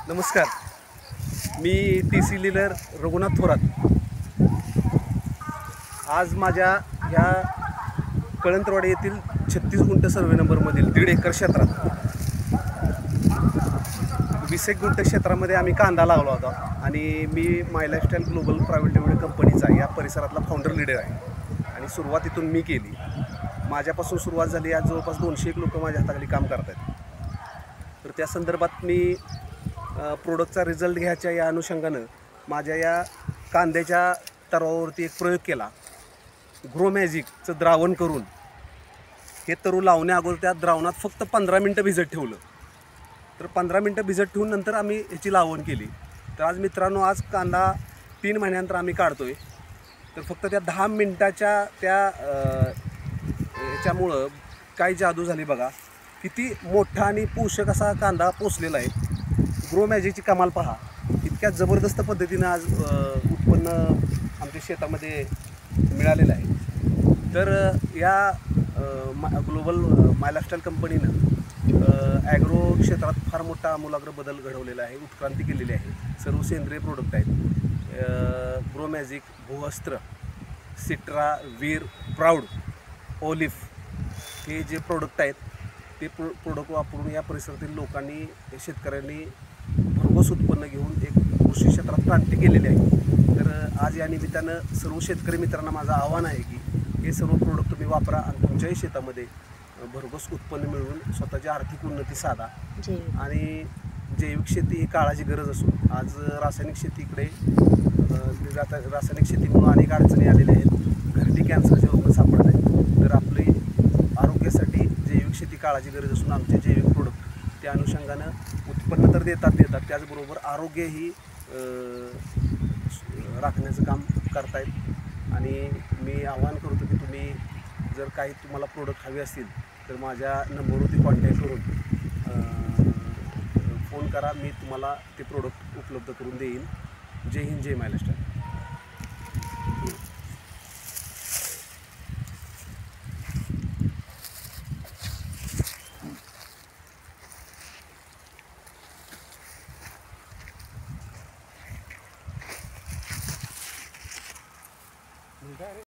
नमस्कार, मी TC leader Raghunath Thorat. आज माझ्या ह्या कळंतरवाडी येथील 36 गुंठ सर्वे नंबरमधील 1.5 एकर क्षेत्रात 20 गुंठ क्षेत्रामध्ये आम्ही कांदा लावला होता आणि मी माय लाईफस्टाईल ग्लोबल प्रायव्हेट लिमिटेड कंपनीचा या परिसरातला फाउंडर लीडर आहे आणि सुरुवात इथून मी केली। माझ्यापासून सुरुवात झाली। आज जवळपास 200 लोक माझ्या हाताखाली काम करत आहेत। तर त्या संदर्भात मी प्रोडक्टचा रिझल्ट घ्यायच्या या अनुषंगानं माझ्या या कांद्याच्या तरावरती एक प्रयोग केला। ग्रो मॅजिकचं द्रावण करून हे तरू लावण्या अगोदर त्या द्रावणात फक्त 15 मिनटं भिजत ठेवलं। तर 15 मिनटं भिजत ठेवून नंतर आम्ही ह्याची लावण केली। तर आज मित्रांनो, आज कांदा 3 महिन्यानंतर आम्ही काढतोय। तर फक्त त्या 10 मिनटाच्या त्या याच्यामुळं काय जादू झाली बघा। किती मोठा आणि पोषक असा कांदा पोचलेला आहे। ग्रो मॅजिकची कमाल पहा। इतक्या जबरदस्त पद्धतीनं आज उत्पन्न आमच्या शेतामध्ये मिळालेलं आहे। तर या ग्लोबल माय लाईफस्टाईल कंपनीनं ॲग्रो क्षेत्रात फार मोठा आमूलाग्र बदल घडवलेला आहे, उत्क्रांती केलेली आहे। सर्व सेंद्रिय प्रोडक्ट आहेत। ग्रो मॅजिक, भूअस्त्र, सिट्रा, वीर, प्राऊड, ओलिफ हे जे प्रोडक्ट आहेत ते प्रोडक्ट वापरून या परिसरातील लोकांनी, शेतकऱ्यांनी भरघोस उत्पन्न घेऊन एक कृषी क्षेत्रात क्रांती केलेली आहे। तर आज या निमित्तानं सर्व शेतकरी मित्रांना माझं आव्हान आहे की हे सर्व प्रोडक्ट तुम्ही वापरा आणि तुमच्याही शेतामध्ये भरघोस उत्पन्न मिळवून स्वतःची आर्थिक उन्नती साधा। आणि जैविक शेती ही काळाची गरज असून आज रासायनिक शेतीकडे रासायनिक शेतीमुळे अनेक अडचणी आलेल्या आहेत। घरटी कॅन्सरचे रुग्ण सापडत आहेत। तर आपली आरोग्यासाठी जैविक शेती काळाची गरज असून आमचे जैविक प्रोडक्ट त्या अनुषंगानं उत्पन्न तर देतात, त्याचबरोबर आरोग्यही राखण्याचं काम करतायत। आणि मी आवाहन करतो की तुम्ही जर काही तुम्हाला प्रोडक्ट हवे असतील तर माझ्या नंबरवरती कॉन्टॅक्ट करून फोन करा। मी तुम्हाला ते प्रोडक्ट उपलब्ध करून देईन। जय हिंद, जय माय लाईफस्टाईल।